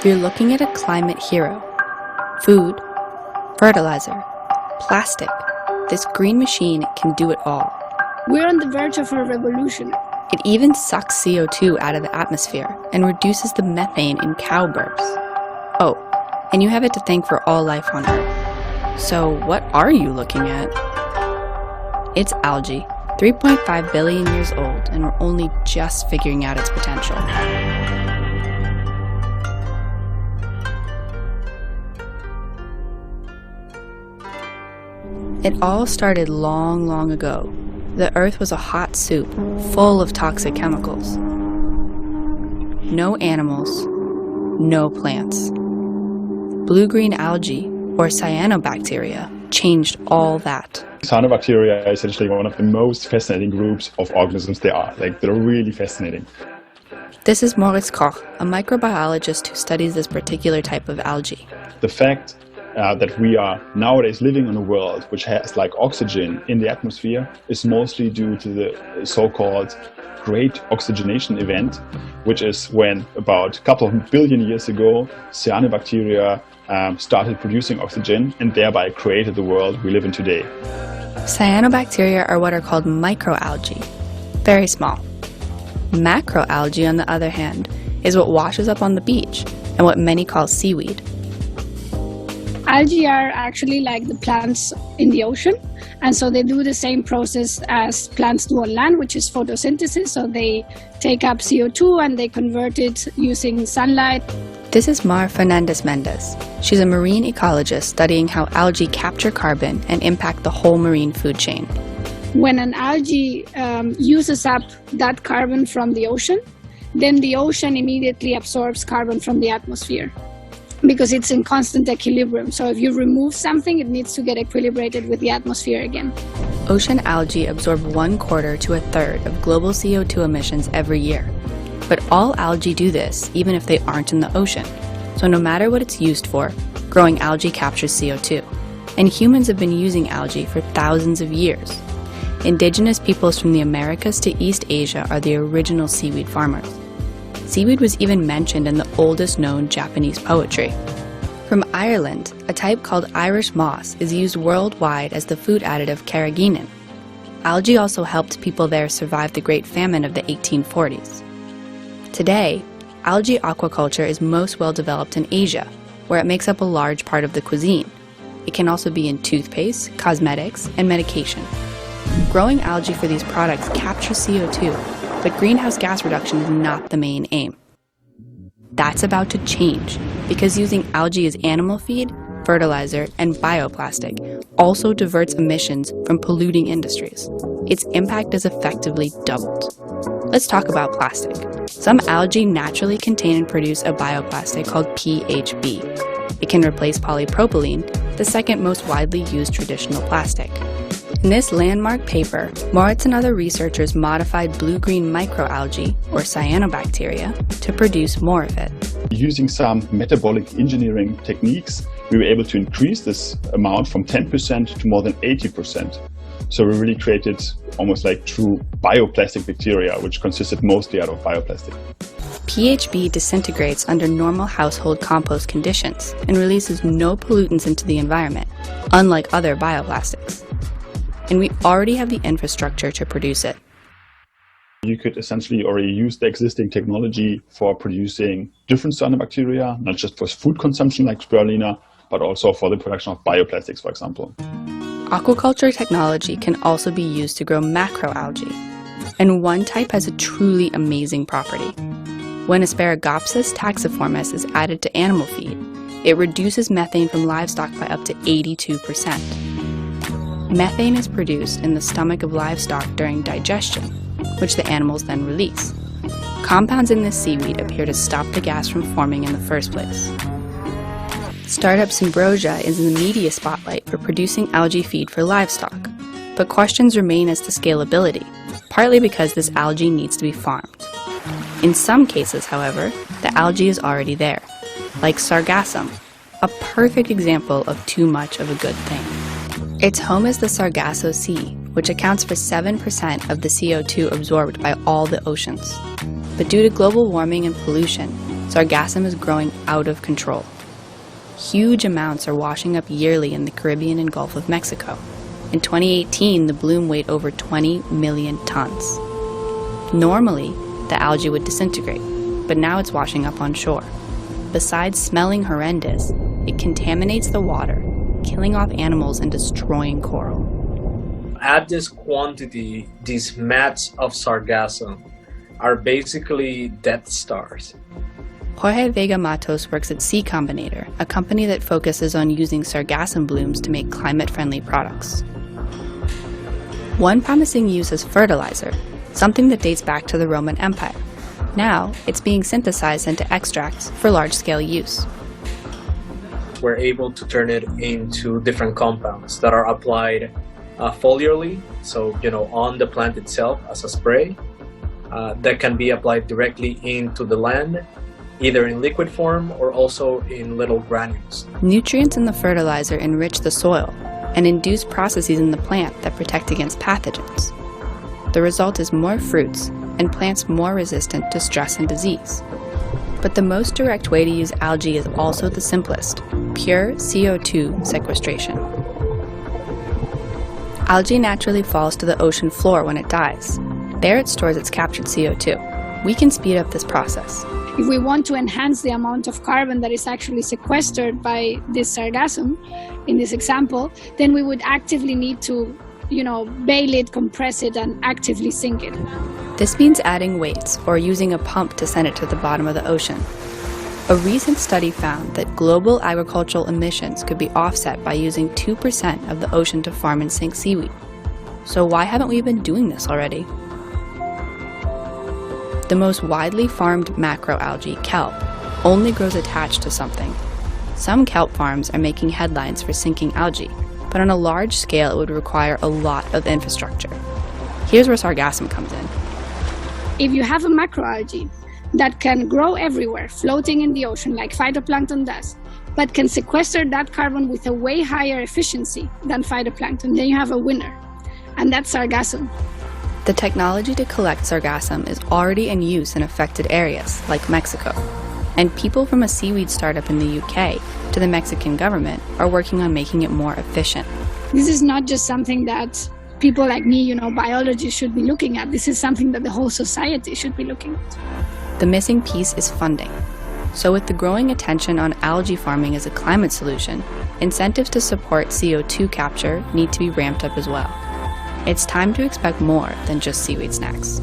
You're looking at a climate hero. Food, fertilizer, plastic. This green machine can do it all. We're on the verge of a revolution. It even sucks CO2 out of the atmosphere and reduces the methane in cow burps. Oh, and you have it to thank for all life on Earth. So what are you looking at? It's algae, 3.5 billion years old, and we're only just figuring out its potential. It all started long, long ago. The Earth was a hot soup, full of toxic chemicals. No animals, no plants. Blue-green algae, or cyanobacteria, changed all that. Cyanobacteria are essentially one of the most fascinating groups of organisms there are. They're really fascinating. This is Moritz Koch, a microbiologist who studies this particular type of algae. The fact that we are nowadays living in a world which has oxygen in the atmosphere is mostly due to the so-called Great Oxygenation Event, which is when about a couple of billion years ago cyanobacteria started producing oxygen and thereby created the world we live in today. Cyanobacteria are what are called microalgae, very small. Macroalgae, on the other hand, is what washes up on the beach and what many call seaweed. Algae are actually like the plants in the ocean, and so they do the same process as plants do on land, which is photosynthesis. So they take up CO2 and they convert it using sunlight. This is Mar Fernandez-Mendez. She's a marine ecologist studying how algae capture carbon and impact the whole marine food chain. When an algae uses up that carbon from the ocean, then the ocean immediately absorbs carbon from the atmosphere, because it's in constant equilibrium. So if you remove something, it needs to get equilibrated with the atmosphere again. Ocean algae absorb 1/4 to 1/3 of global CO2 emissions every year. But all algae do this, even if they aren't in the ocean. So no matter what it's used for, growing algae captures CO2. And humans have been using algae for thousands of years. Indigenous peoples from the Americas to East Asia are the original seaweed farmers. Seaweed was even mentioned in the oldest known Japanese poetry. From Ireland, a type called Irish moss is used worldwide as the food additive carrageenan. Algae also helped people there survive the Great Famine of the 1840s. Today, algae aquaculture is most well developed in Asia, where it makes up a large part of the cuisine. It can also be in toothpaste, cosmetics, and medication. Growing algae for these products captures CO2, but greenhouse gas reduction is not the main aim. That's about to change, because using algae as animal feed, fertilizer, and bioplastic also diverts emissions from polluting industries. Its impact is effectively doubled. Let's talk about plastic. Some algae naturally contain and produce a bioplastic called PHB. It can replace polypropylene, the second most widely used traditional plastic. In this landmark paper, Moritz and other researchers modified blue-green microalgae, or cyanobacteria, to produce more of it. Using some metabolic engineering techniques, we were able to increase this amount from 10% to more than 80%. So we really created almost like true bioplastic bacteria, which consisted mostly out of bioplastic. PHB disintegrates under normal household compost conditions and releases no pollutants into the environment, unlike other bioplastics. And we already have the infrastructure to produce it. You could essentially already use the existing technology for producing different cyanobacteria, not just for food consumption like spirulina, but also for the production of bioplastics, for example. Aquaculture technology can also be used to grow macroalgae, and one type has a truly amazing property. When Asparagopsis taxiformis is added to animal feed, it reduces methane from livestock by up to 82%. Methane is produced in the stomach of livestock during digestion, which the animals then release. Compounds in this seaweed appear to stop the gas from forming in the first place. Startup Symbrosia is in the media spotlight for producing algae feed for livestock, but questions remain as to scalability, partly because this algae needs to be farmed. In some cases, however, the algae is already there, like sargassum, a perfect example of too much of a good thing. Its home is the Sargasso Sea, which accounts for 7% of the CO2 absorbed by all the oceans. But due to global warming and pollution, sargassum is growing out of control. Huge amounts are washing up yearly in the Caribbean and Gulf of Mexico. In 2018, the bloom weighed over 20 million tons. Normally, the algae would disintegrate, but now it's washing up on shore. Besides smelling horrendous, it contaminates the water, killing off animals and destroying coral. At this quantity, these mats of sargassum are basically Death Stars. Jorge Vega Matos works at Sea Combinator, a company that focuses on using sargassum blooms to make climate-friendly products. One promising use is fertilizer, something that dates back to the Roman Empire. Now, it's being synthesized into extracts for large-scale use. We're able to turn it into different compounds that are applied foliarly, so on the plant itself as a spray, that can be applied directly into the land, either in liquid form or also in little granules. Nutrients in the fertilizer enrich the soil and induce processes in the plant that protect against pathogens. The result is more fruits and plants more resistant to stress and disease. But the most direct way to use algae is also the simplest: pure CO2 sequestration. Algae naturally falls to the ocean floor when it dies. There it stores its captured CO2. We can speed up this process. If we want to enhance the amount of carbon that is actually sequestered by this sargassum, in this example, then we would actively need to, bail it, compress it, and actively sink it. This means adding weights or using a pump to send it to the bottom of the ocean. A recent study found that global agricultural emissions could be offset by using 2% of the ocean to farm and sink seaweed. So why haven't we been doing this already? The most widely farmed macroalgae, kelp, only grows attached to something. Some kelp farms are making headlines for sinking algae, but on a large scale it would require a lot of infrastructure. Here's where sargassum comes in. If you have a macroalgae that can grow everywhere, floating in the ocean like phytoplankton does, but can sequester that carbon with a way higher efficiency than phytoplankton, then you have a winner, and that's sargassum. The technology to collect sargassum is already in use in affected areas, like Mexico. And people from a seaweed startup in the UK to the Mexican government are working on making it more efficient. This is not just something that people like me, biologists should be looking at. This is something that the whole society should be looking at. The missing piece is funding. So with the growing attention on algae farming as a climate solution, incentives to support CO2 capture need to be ramped up as well. It's time to expect more than just seaweed snacks.